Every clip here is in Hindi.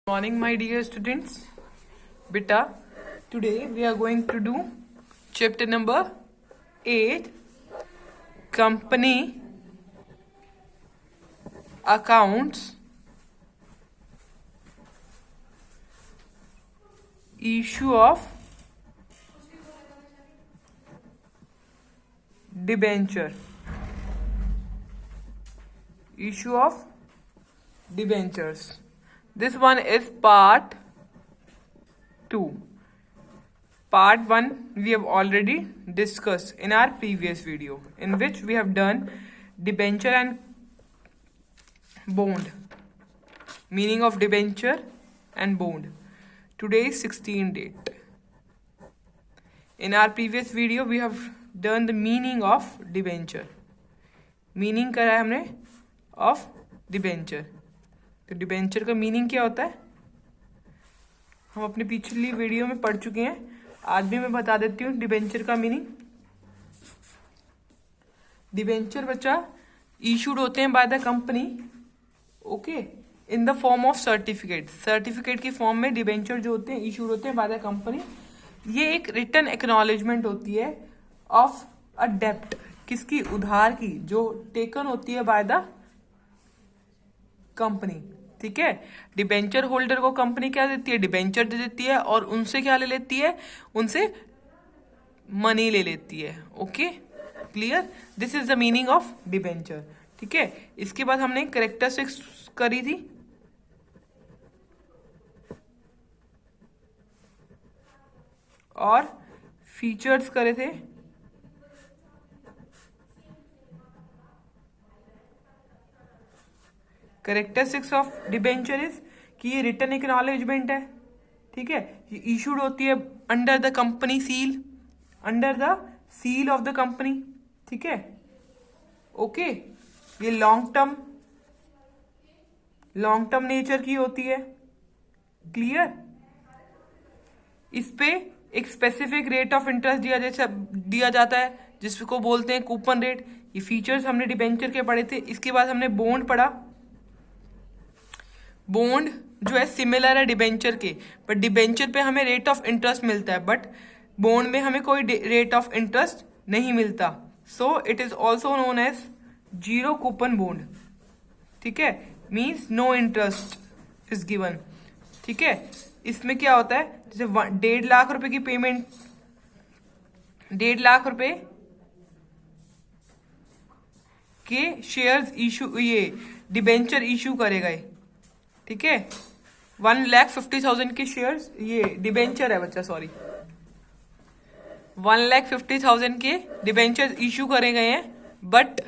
Morning, my dear students. Beta, today we are going to do chapter number 8, Company Accounts, Issue of Debenture. Issue of Debentures. This one is part 2. Part 1 we have already discussed in our previous video, in which we have done debenture and bond, meaning of debenture and bond. Today is 16th date. In our previous video we have done the meaning of debenture. Meaning करा है हमने ऑफ डिबेंचर. तो डिबेंचर का मीनिंग क्या होता है हम अपने पिछली वीडियो में पढ़ चुके हैं. आज भी मैं बता देती हूँ डिबेंचर का मीनिंग. डिबेंचर बच्चा इशूड होते हैं by the company, okay, in the form of certificate. Certificate की फॉर्म में डिबेंचर जो होते हैं इशूड होते हैं बाय द कंपनी. ये एक रिटन एक्नॉलेजमेंट होती है ऑफ अ डेप्ट. किसकी? उधार की, जो टेकन होती है बाय द कंपनी. ठीक है. डिबेंचर होल्डर को कंपनी क्या देती है? डिबेंचर दे देती है और उनसे क्या ले लेती है? उनसे मनी ले लेती है. Okay, clear. This is the meaning of debenture. ठीक है. इसके बाद हमने कैरेक्टरिस्टिक्स करी थी. और फीचर्स करे थे. कैरेक्टरिस्टिक्स ऑफ डिबेंचर इज कि ये रिटन एक्नॉलेजमेंट है. ठीक है. ये इशूड होती है under the company seal, under the seal of the company. ठीक है. ओके. ये लॉन्ग टर्म नेचर की होती है. क्लियर. इस पे एक स्पेसिफिक रेट ऑफ इंटरेस्ट दिया जाता है जिसको बोलते हैं कूपन रेट. ये फीचर्स हमने डिबेंचर के पढ़े थे. इसके बाद हमने बॉन्ड पढ़ा. बॉन्ड जो है सिमिलर है डिबेंचर के, बट डिबेंचर पे हमें रेट ऑफ इंटरेस्ट मिलता है, बट बॉन्ड में हमें कोई रेट ऑफ इंटरेस्ट नहीं मिलता. So it is also known as zero coupon bond. ठीक है. Means no interest is given. ठीक है. इसमें क्या होता है, जैसे 1.5 लाख रुपए की पेमेंट, 1.5 लाख रुपए के शेयर्स इशू, ये डिबेंचर इशू करे गए. ठीक है. 1,50,000 के शेयर्स, ये डिबेंचर है बच्चा, सॉरी, 1,50,000 के डिबेंचर इशू करे गए हैं, बट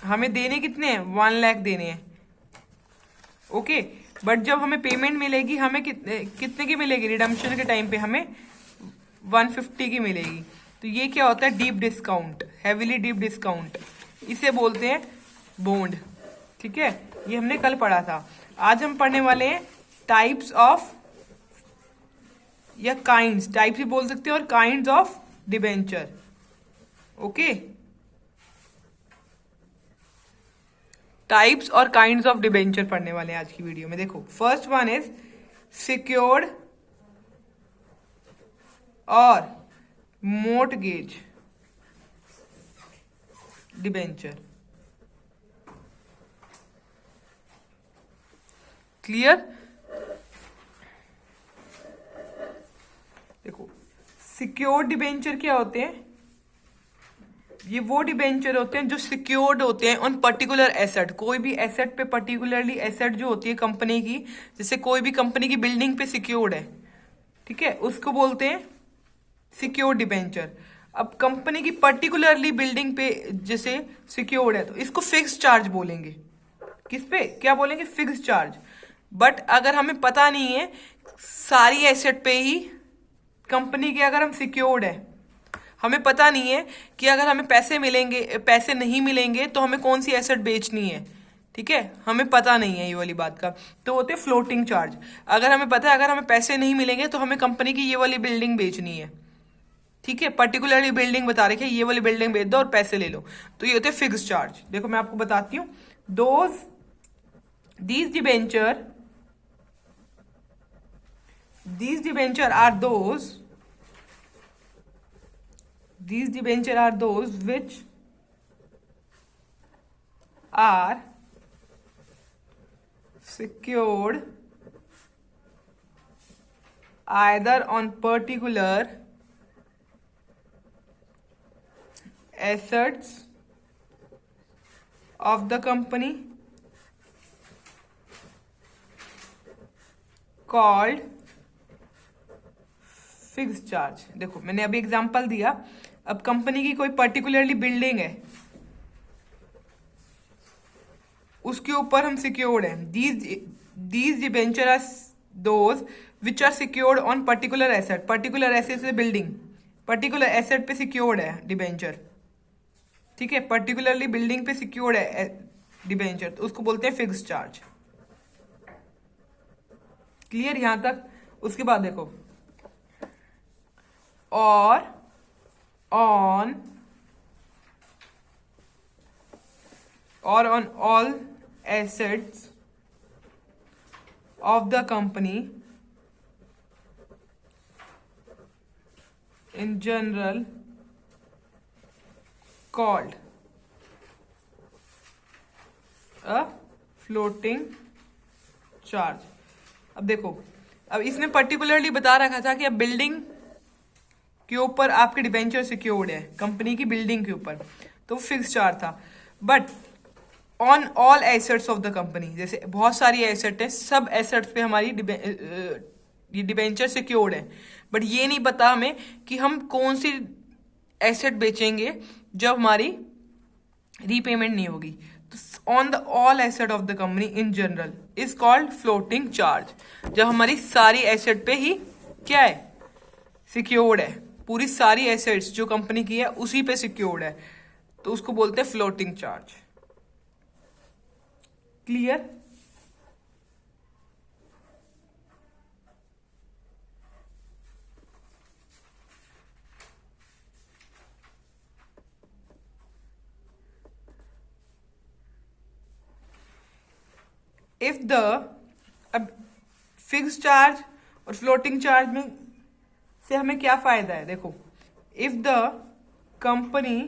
हमें देने कितने हैं? 1 लाख देने हैं. ओके. बट जब हमें पेमेंट मिलेगी हमें कितने की मिलेगी? रिडम्पशन के टाइम पे हमें 150 की मिलेगी. तो ये क्या होता है? Deep discount, heavily deep discount. इसे बोलते हैं बॉन्ड. ठीक है. ये हमने कल पढ़ा था. आज हम पढ़ने वाले हैं टाइप्स ऑफ, या काइंड्स, टाइप्स भी बोल सकते हैं, और kinds of debenture. Okay. Types और काइंड्स ऑफ डिबेंचर पढ़ने वाले हैं आज की वीडियो में. देखो, फर्स्ट वन इज सिक्योर्ड और मोर्टगेज डिबेंचर. क्लियर. देखो, सिक्योर्ड डिबेंचर क्या होते हैं? ये वो डिबेंचर होते हैं जो सिक्योर्ड होते हैं ऑन पर्टिकुलर एसेट. कोई भी एसेट पे, पर्टिकुलरली एसेट जो होती है कंपनी की, जैसे कोई भी कंपनी की बिल्डिंग पे सिक्योर्ड है, ठीक है, उसको बोलते हैं सिक्योर्ड डिबेंचर. अब कंपनी की पर्टिकुलरली बिल्डिंग पे जैसे सिक्योर्ड है तो इसको फिक्स चार्ज बोलेंगे. किस पे? क्या बोलेंगे? Fix charge. बट अगर हमें पता नहीं है सारी एसेट पे ही कंपनी के अगर हम सिक्योर्ड है, हमें पता नहीं है कि अगर हमें पैसे मिलेंगे, पैसे नहीं मिलेंगे तो हमें कौन सी एसेट बेचनी है. ठीक है. हमें पता नहीं है ये वाली बात का, तो होते हैं फ्लोटिंग चार्ज. अगर हमें पता है अगर हमें पैसे नहीं मिलेंगे तो हमें कंपनी की ये वाली बिल्डिंग बेचनी है, ठीक है, पर्टिकुलरली बिल्डिंग बता रखी है, ये वाली बिल्डिंग बेच दो और पैसे ले लो, तो ये होते हैं फिक्स चार्ज. देखो मैं आपको बताती हूँ, those These debenture are those which are secured either on particular assets of the company called fix charge. देखो मैंने अभी एग्जांपल दिया, अब कंपनी की कोई पर्टिकुलरली बिल्डिंग है, उसके ऊपर हम सिक्योर्ड हैं। These debenture are those which are secured on particular asset. Particular asset से बिल्डिंग, पर्टिकुलर एसेट पे सिक्योर्ड है डिबेंचर, ठीक है, पर्टिकुलरली बिल्डिंग पे सिक्योर्ड है डिबेंचर, तो उसको बोलते हैं फिक्स चार्ज। क्लियर यहां तक? उसके बाद देखो, और on all assets of the company in general called a floating charge। अब देखो, अब इसने पर्टिकुलरली बता रखा था कि अब बिल्डिंग के ऊपर आपके डिबेंचर सिक्योर्ड है, कंपनी की बिल्डिंग के ऊपर, तो फिक्स चार्ज था। But on all assets of the company, जैसे बहुत सारी एसेट है, सब एसेट्स पे हमारी ये डिबेंचर सिक्योर्ड है, बट ये नहीं पता हमें कि हम कौन सी एसेट बेचेंगे जब हमारी रीपेमेंट नहीं होगी। तो on the all asset of the company in general is called floating charge. जब हमारी सारी एसेट पे ही क्या है, सिक्योर्ड है, पूरी सारी एसेट्स जो कंपनी की है उसी पे सिक्योर्ड है, तो उसको बोलते हैं floating charge. Clear? If the, अब फिक्स चार्ज और फ्लोटिंग चार्ज में से हमें क्या फायदा है? देखो, if the company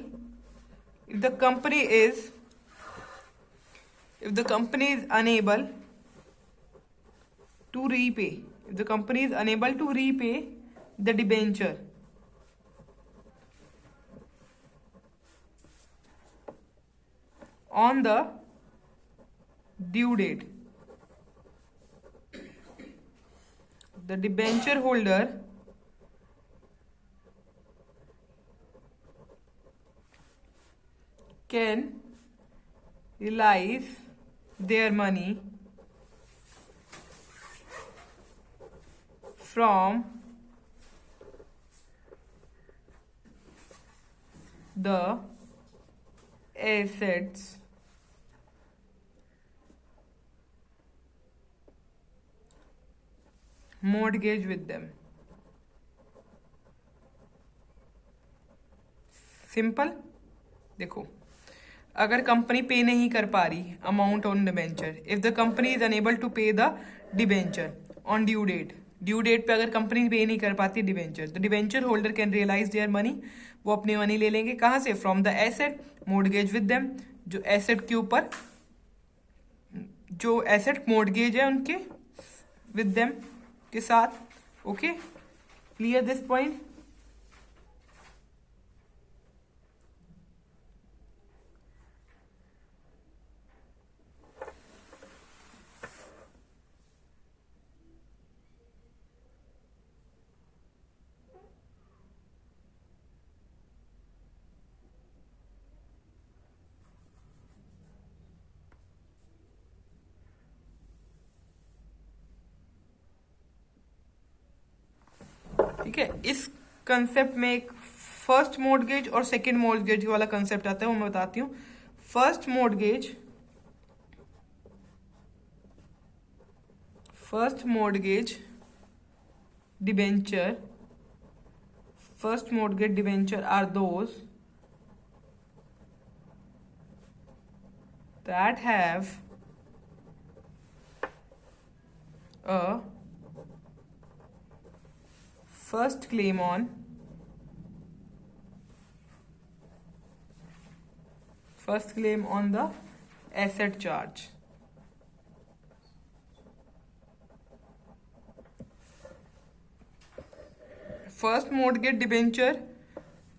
is if the company is unable to repay the debenture on the due date, the debenture holder can release their money from the assets mortgage with them। सिंपल। देखो, अगर कंपनी पे नहीं कर पा रही amount on debenture, if the company is unable to pay the debenture on due date पे अगर कंपनी पे नहीं कर पाती डिबेंचर, तो debenture holder can realise their money, वो अपनी मनी ले लेंगे कहां से? From the asset mortgage with them, जो एसेट के ऊपर, जो एसेट मोर्टगेज है उनके विद देम के साथ। Okay, clear this point? ठीक है, इस कंसेप्ट में एक फर्स्ट मॉर्टगेज और सेकंड मॉर्टगेज वाला कंसेप्ट आता है, वो मैं बताती हूँ। First mortgage debenture are those that have a first claim on the asset charge. First mortgage debenture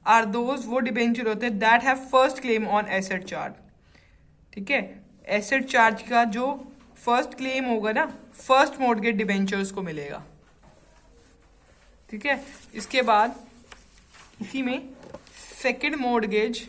are those, वो डिबेंचर होते हैं that have first claim on asset charge. ठीक है, एसेट चार्ज का जो फर्स्ट क्लेम होगा ना, फर्स्ट मॉर्गेज डिबेंचर्स को मिलेगा. ठीक है, इसके बाद इसी में second mortgage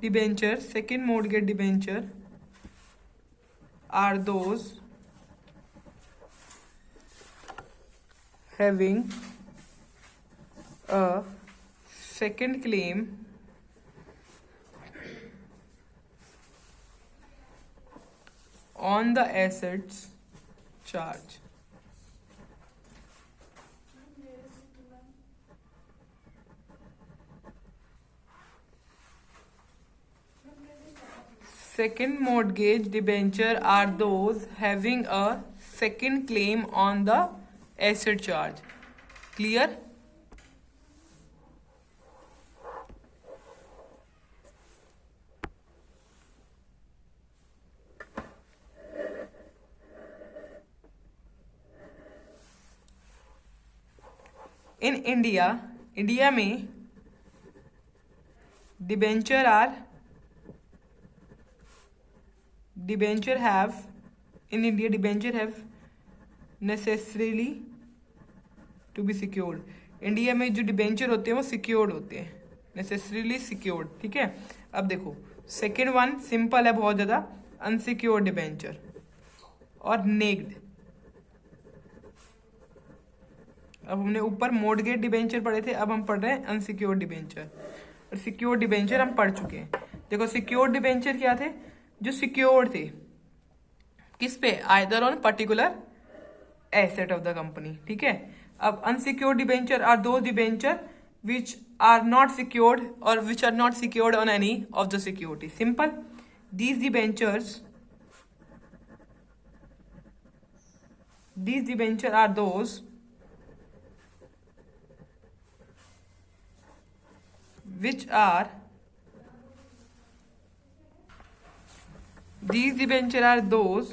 debenture, second mortgage debenture are those having a second claim on the assets charge. Second mortgage debenture are those having a second claim on the asset charge. Clear? In India में debenture have necessarily to be secured. India में जो डिबेंचर होते हैं वो सिक्योर्ड होते हैं, नेसेसरीली सिक्योर्ड. ठीक है, अब देखो सेकेंड वन सिंपल है बहुत ज्यादा, अनसिक्योर्ड डिबेंचर और नेग्ड. अब हमने ऊपर मॉर्गेज डिबेंचर पढ़े थे, अब हम पढ़ रहे हैं अनसिक्योर्ड डिबेंचर. और सिक्योर्ड डिबेंचर हम पढ़ चुके हैं. देखो सिक्योर्ड डिबेंचर क्या थे, जो सिक्योर्ड थे किस पे, either on particular asset of the company. ठीक है, अब unsecured debenture are those debenture which are not secured और which are not secured on any of the security. Simple, these debenture are those which are these debenture are those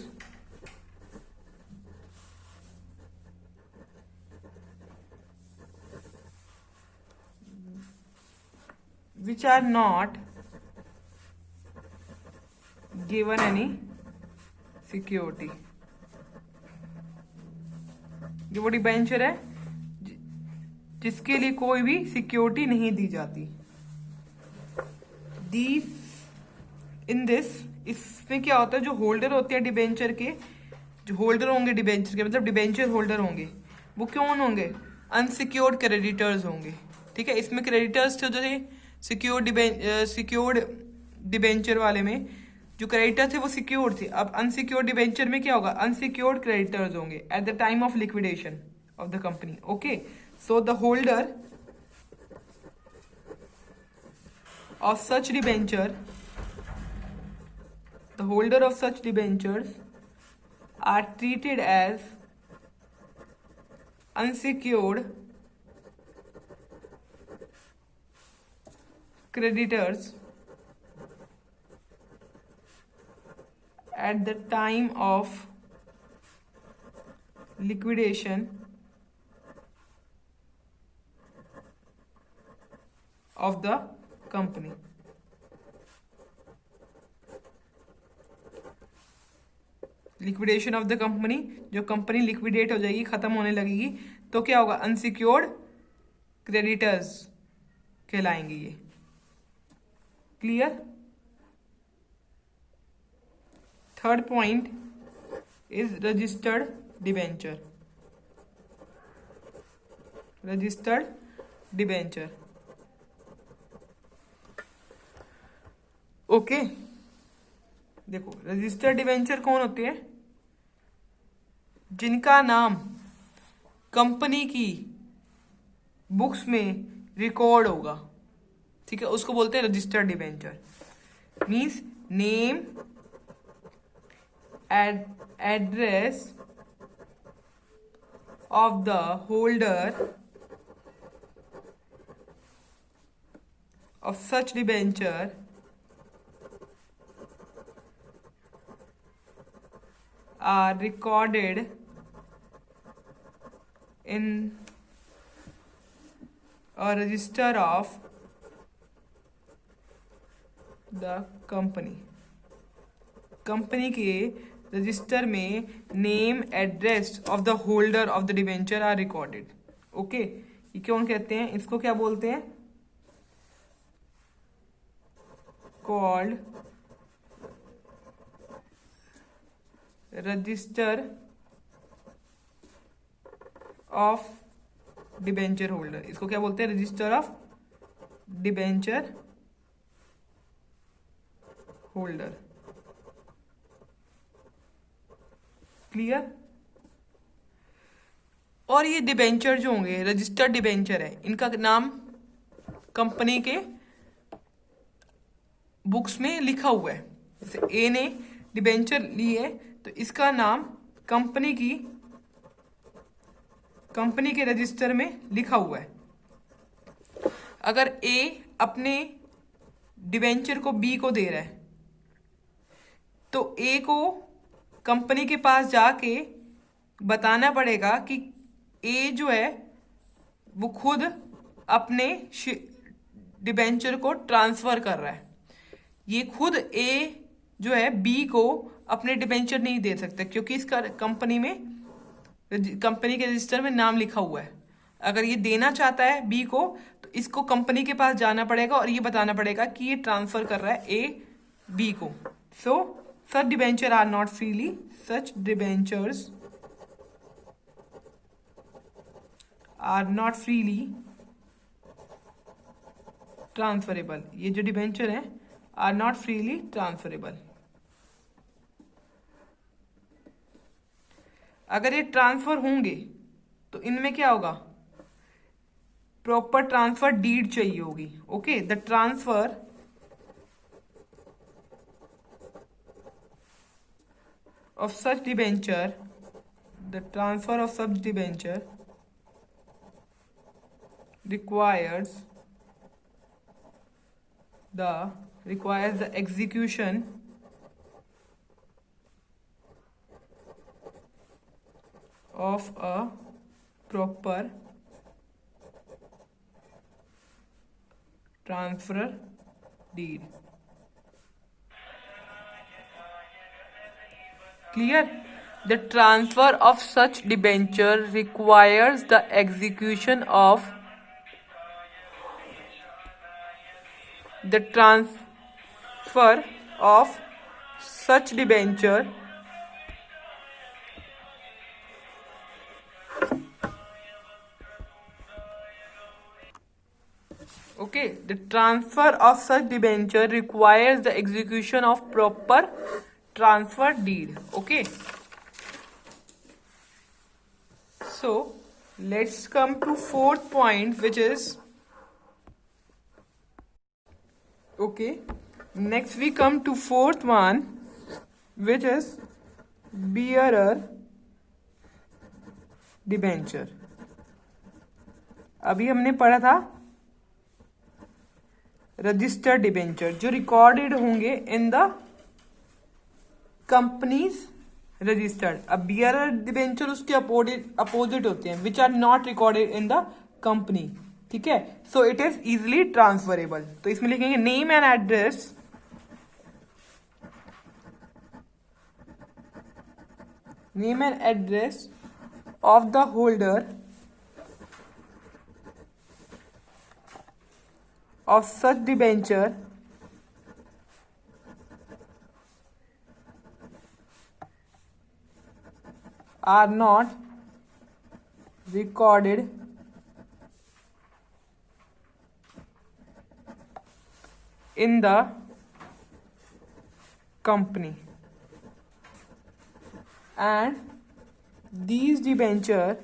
which are not given any security. जो वो डिबेंचर है जिसके लिए कोई भी सिक्योरिटी नहीं दी जाती. इन दिस, इसमें क्या होता है, जो होल्डर होते हैं डिबेंचर के, जो होल्डर होंगे डिबेंचर के, मतलब डिबेंचर होल्डर होंगे, वो कौन होंगे, अनसिक्योर्ड क्रेडिटर्स होंगे. ठीक है, इसमें क्रेडिटर्स थे जो थे सिक्योर्ड डिबेंचर वाले में जो क्रेडिटर थे वो सिक्योर्ड थे. अब अनसिक्योर्ड डिबेंचर में क्या होगा, अनसिक्योर्ड क्रेडिटर्स होंगे at the time of liquidation of the company. Okay, so the holder of such debentures are treated as unsecured creditors at the time of liquidation of the company. Liquidation of the company, जो कंपनी लिक्विडेट हो जाएगी, खत्म होने लगेगी, तो क्या होगा, अनसिक्योर्ड क्रेडिटर्स कहलाएंगे ये. Clear? Third point is registered debenture. Okay, देखो रजिस्टर्ड डिबेंचर कौन होते हैं, जिनका नाम कंपनी की बुक्स में रिकॉर्ड होगा, ठीक है, उसको बोलते हैं registered debenture. Means name address of the holder of such debenture are recorded in a register of the company। Company के रजिस्टर में name address of the holder of the debenture are recorded. Okay, ये क्यों कहते हैं, इसको क्या बोलते हैं, called register of debenture holder. इसको क्या बोलते हैं, register of debenture holder. Clear. और ये डिबेंचर जो होंगे रजिस्टर्ड डिबेंचर है, इनका नाम कंपनी के बुक्स में लिखा हुआ है। जैसे ए ने डिबेंचर ली है तो इसका नाम कंपनी के रजिस्टर में लिखा हुआ है। अगर ए अपने डिबेंचर को बी को दे रहा है तो ए को कंपनी के पास जाके बताना पड़ेगा कि ए जो है वो खुद अपने डिबेंचर को ट्रांसफर कर रहा है। ये खुद ए जो है बी को अपने डिबेंचर नहीं दे सकता क्योंकि इसका कंपनी के रजिस्टर में नाम लिखा हुआ है। अगर ये देना चाहता है बी को तो इसको कंपनी के पास जाना पड़ेगा और ये बताना पड़ेगा कि ये ट्रांसफर कर रहा है ए बी को। सो such debenture are not freely, such debentures are not freely transferable। ये जो डिबेंचर है are not freely transferable। अगर ये ट्रांसफर होंगे तो इनमें क्या होगा, प्रॉपर ट्रांसफर डीड चाहिए होगी। Okay, the transfer of such debenture, the transfer of such debenture requires the execution of a proper transfer deed। Clear? The transfer of such debenture requires the execution of the transfer of such debenture okay, the transfer of such debenture requires the execution of proper transfer deed। okay, so let's come to fourth point, which is okay, next we come to fourth one, which is bearer debenture. अभी हमने पढ़ा था रजिस्टर्ड डिबेंचर जो रिकॉर्डेड होंगे इन द कंपनीज रजिस्टर्ड। अब बियरर डिबेंचर उसके अपोजिट होते हैं, which are not recorded in the company. ठीक है, so it is easily transferable. तो इसमें लिखेंगे name and address of the holder of such debenture are not recorded in the company, and these debenture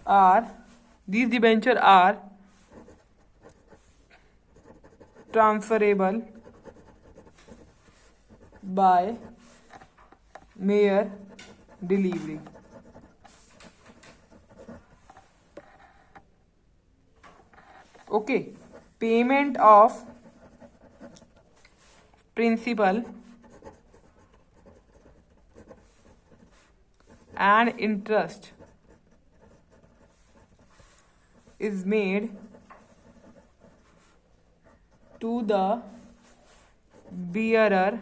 are these debenture are transferable by mere delivery. Okay, payment of principal and interest is made to the bearer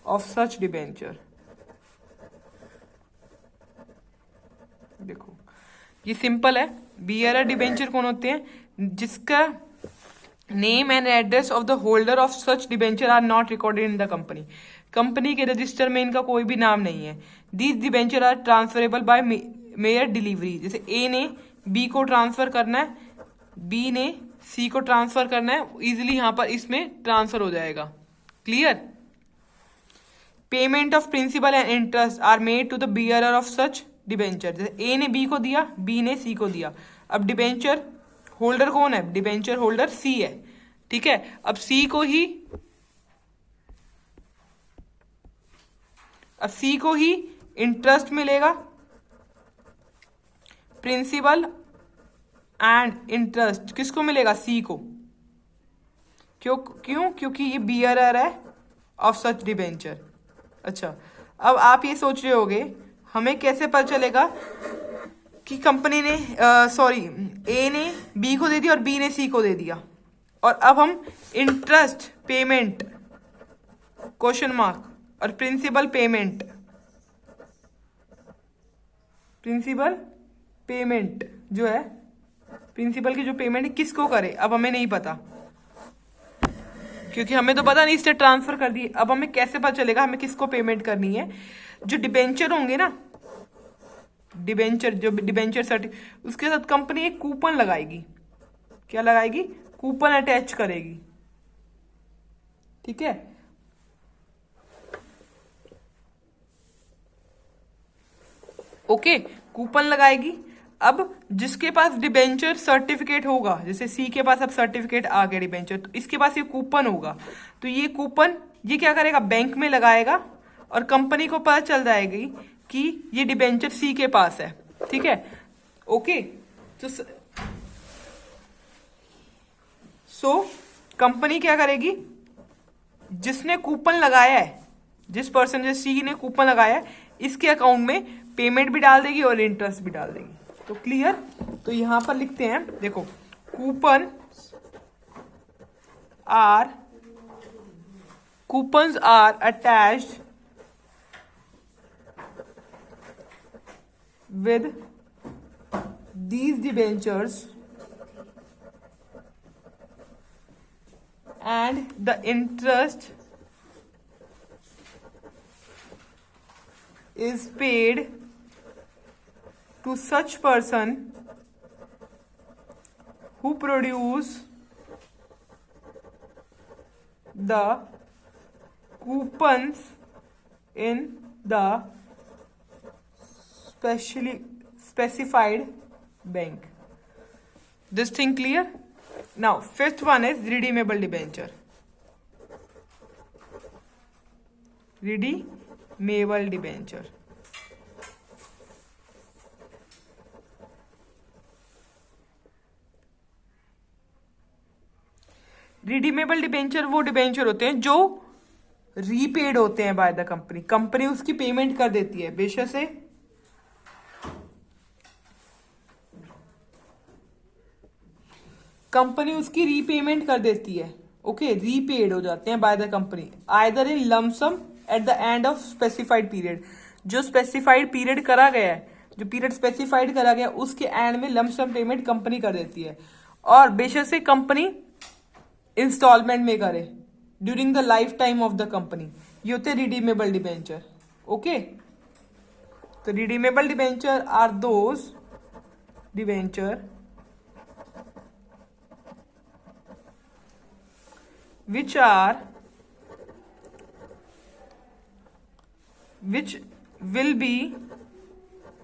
of such debenture. देखो ये सिंपल है. बियरर डिबेंचर कौन होते हैं? जिसका name and address of the holder of such debenture are not recorded in the company. Company के रजिस्टर में इनका कोई भी नाम नहीं है. These debenture are transferable by mere delivery. जैसे ए ने बी को ट्रांसफर करना है, बी ने सी को ट्रांसफर करना है, इजिली यहां पर इसमें ट्रांसफर हो जाएगा. Clear? Payment of principal and interest are made to the bearer of such debenture. जैसे ए ने बी को दिया, बी ने सी को दिया. अब डिबेंचर होल्डर कौन है? डिबेंचर होल्डर सी है. ठीक है. अब सी को ही इंटरेस्ट मिलेगा. प्रिंसिपल एंड इंटरेस्ट किसको मिलेगा? सी को. क्यों? क्योंकि ये बियरर है ऑफ सच डिबेंचर. अच्छा, अब आप ये सोच रहे होगे हमें कैसे पता चलेगा कि कंपनी ने ए ने बी को दे दिया और बी ने सी को दे दिया. और अब हम इंटरेस्ट पेमेंट क्वेश्चन मार्क और प्रिंसिपल पेमेंट जो है, प्रिंसिपल की जो पेमेंट है किसको करे, अब हमें नहीं पता, क्योंकि हमें तो पता नहीं, इससे ट्रांसफर कर दिए. अब हमें कैसे पता चलेगा हमें किसको पेमेंट करनी है? जो डिबेंचर होंगे ना, डिबेंचर सर्टिफिकेट, उसके साथ कंपनी एक कूपन लगाएगी. क्या लगाएगी? कूपन अटैच करेगी. ठीक है. ओके, कूपन लगाएगी. अब जिसके पास डिबेंचर सर्टिफिकेट होगा, जैसे सी के पास अब सर्टिफिकेट आ गया डिबेंचर, तो इसके पास ये कूपन होगा. तो ये कूपन ये क्या करेगा? बैंक में लगाएगा और कंपनी को पता चल जाएगी कि ये डिबेंचर सी के पास है. ठीक है. ओके. तो सो कंपनी क्या करेगी? जिसने कूपन लगाया है, जिस पर्सन जैसे सी ने कूपन लगाया है, इसके अकाउंट में पेमेंट भी डाल देगी और इंटरेस्ट भी डाल देगी. तो क्लियर? तो यहां पर लिखते हैं, देखो, coupons are attached with these debentures and the interest is paid to such person who produce the coupons in the specified bank. This thing clear? Now fifth one is redeemable debenture. Redeemable debenture. Redeemable debenture वो डिबेंचर होते हैं जो रीपेड होते हैं बाय द कंपनी. कंपनी उसकी पेमेंट कर देती है, बेशक से कंपनी उसकी रीपेमेंट कर देती है. ओके, रीपेड हो जाते हैं by the company, either in lump sum at the end of specified period. जो स्पेसिफाइड पीरियड करा गया है, जो पीरियड स्पेसिफाइड करा गया, उसके एंड में लमसम पेमेंट कंपनी कर देती है. और बेशक से कंपनी इंस्टॉलमेंट में करे during the life time of the company. ये होते हैं रिडीमेबल डिबेंचर. ओके, तो redeemable debenture are those debenture which will be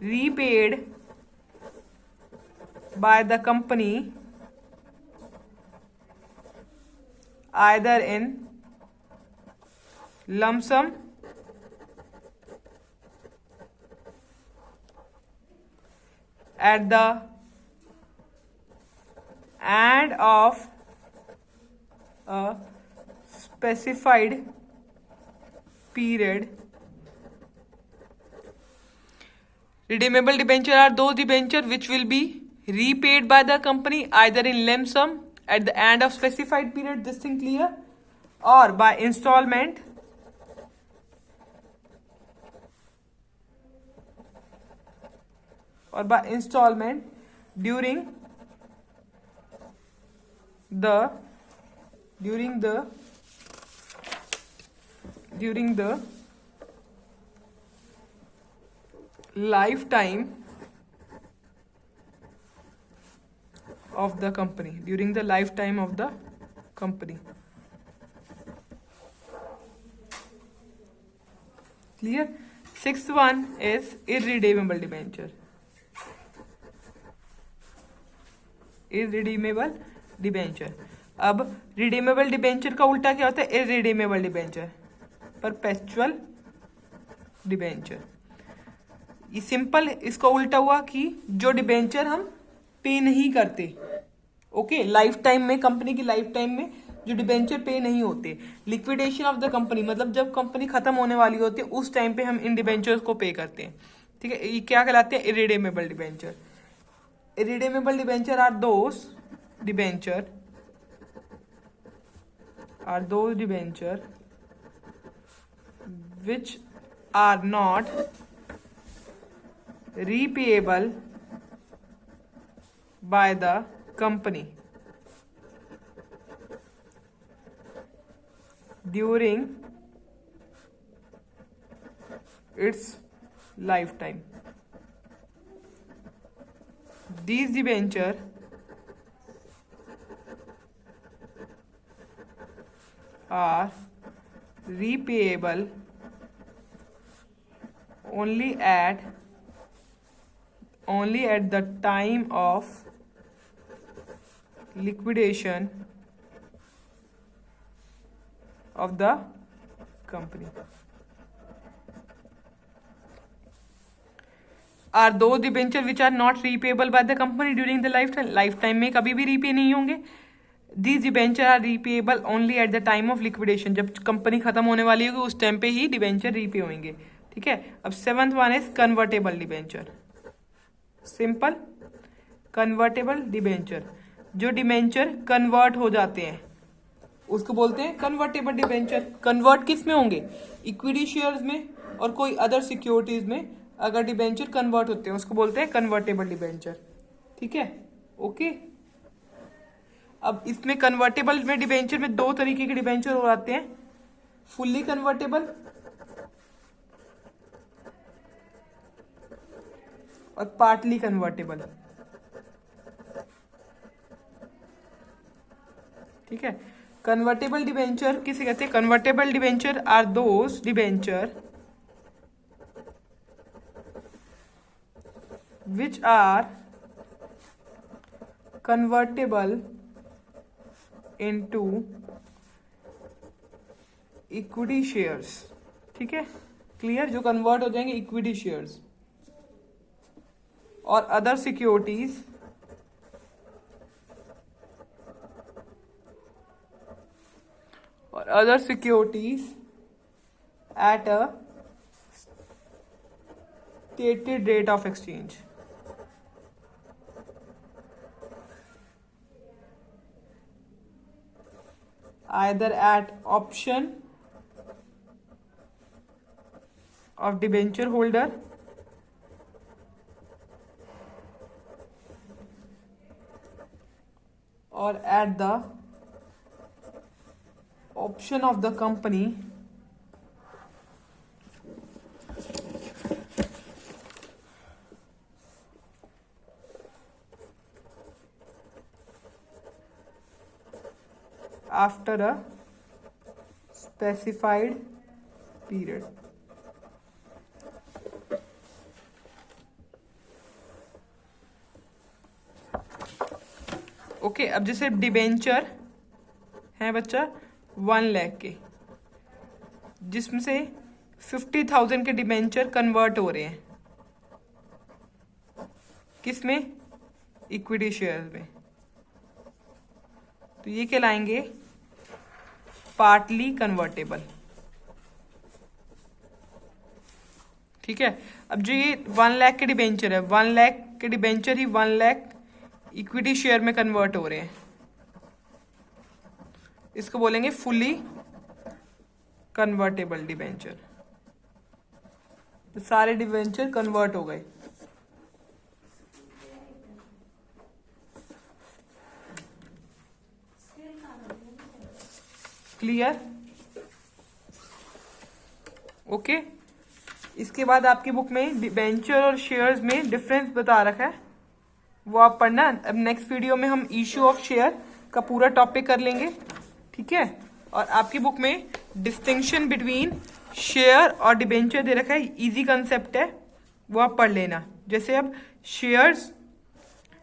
repaid by the company either in lump sum at the end of a specified period. Redeemable debenture are those debenture which will be repaid by the company either in lump sum at the end of specified period, this thing clear, or by installment during the lifetime of the company, clear. Sixth one is irredeemable debenture. अब रिडीमेबल डिबेंचर का उल्टा क्या होता है? Irredeemable debenture, perpetual debenture. ये सिंपल, इसका उल्टा हुआ कि जो डिबेंचर हम पे नहीं करते, ओके, लाइफ टाइम में, कंपनी की लाइफ टाइम में जो डिबेंचर पे नहीं होते, लिक्विडेशन ऑफ द कंपनी मतलब जब कंपनी खत्म होने वाली होती है उस टाइम पे हम इन डिबेंचर्स को पे करते हैं, ठीक है। ये क्या कहलाते हैं? Irredeemable debenture. Irredeemable debenture are those debenture which are not repayable by the company during its lifetime. These debenture are repayable only at the time of liquidation of the company. Are those debenture which are not repayable by the company during the lifetime में कभी भी repay नहीं होंगे। These debenture are repayable only at the time of liquidation, जब कंपनी खत्म होने वाली होगी उस टाइम पे ही डिबेंचर रीपे होंगे, ठीक है। अब seventh one is convertible debenture. Simple, convertible debenture, जो डिबेंचर कन्वर्ट हो जाते हैं उसको बोलते हैं कन्वर्टेबल डिबेंचर। कन्वर्ट किस में होंगे? इक्विटी शेयर्स में और कोई अदर सिक्योरिटीज में अगर डिबेंचर कन्वर्ट होते हैं उसको बोलते हैं कन्वर्टेबल डिबेंचर, ठीक है, ओके। अब इसमें कन्वर्टेबल में डिबेंचर में दो तरीके के डिबेंचर हो जाते हैं, फुल्ली कन्वर्टेबल और पार्टली कन्वर्टेबल, ठीक है। कन्वर्टेबल डिबेंचर किसे कहते हैं? Convertible debenture are those debenture which are convertible into equity shares, ठीक है, क्लियर, जो कन्वर्ट हो जाएंगे इक्विटी शेयर्स और other securities at a stated rate of exchange. Either at option of debenture holder or at the option of the company after a specified period. Okay, अब जैसे डिबेंचर है बच्चा 1 लाख के, जिसमें से 50,000 के डिबेंचर कन्वर्ट हो रहे हैं किसमें, इक्विटी शेयर में, तो ये कहलाएंगे पार्टली कन्वर्टेबल। ठीक है, अब जो ये 1 लाख के डिबेंचर है, 1 लाख के डिबेंचर ही 1 लाख इक्विटी शेयर में कन्वर्ट हो रहे हैं, इसको बोलेंगे फुली कन्वर्टेबल डिबेंचर। तो सारे डिबेंचर कन्वर्ट हो गए। क्लियर? ओके, इसके बाद आपकी बुक में डिबेंचर और शेयर्स में डिफरेंस बता रखा है, वो आप पढ़ना। अब नेक्स्ट वीडियो में हम इश्यू ऑफ शेयर का पूरा टॉपिक कर लेंगे। ठीक है, और आपकी बुक में डिस्टिंक्शन बिटवीन शेयर और डिबेंचर दे रखा है, इजी कंसेप्ट है, वो आप पढ़ लेना। जैसे अब शेयर्स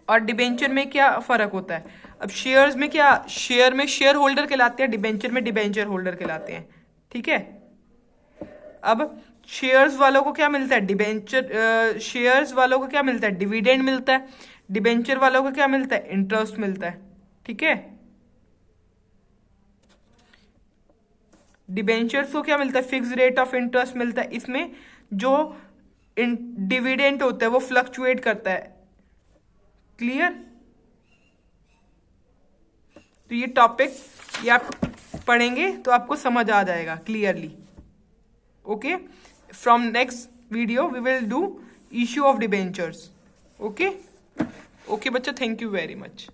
और डिबेंचर में क्या फर्क होता है। अब शेयर्स में क्या, शेयर में शेयर होल्डर कहलाते हैं, डिबेंचर में डिबेंचर होल्डर कहलाते हैं। ठीक है, अब शेयर्स वालों को क्या मिलता है, डिबेंचर शेयर्स वालों को क्या मिलता है, डिविडेंड मिलता है। डिबेंचर वालों को क्या मिलता है, इंटरेस्ट मिलता है। ठीक है, डिबेंचर्स को क्या मिलता है, फिक्स रेट ऑफ इंटरेस्ट मिलता है। इसमें जो डिविडेंड होता है वो फ्लक्चुएट करता है। क्लियर? तो ये टॉपिक ये आप पढ़ेंगे तो आपको समझ आ जाएगा clearly. Okay, from next video we will do issue of debentures. Okay okay बच्चा, थैंक यू वेरी मच।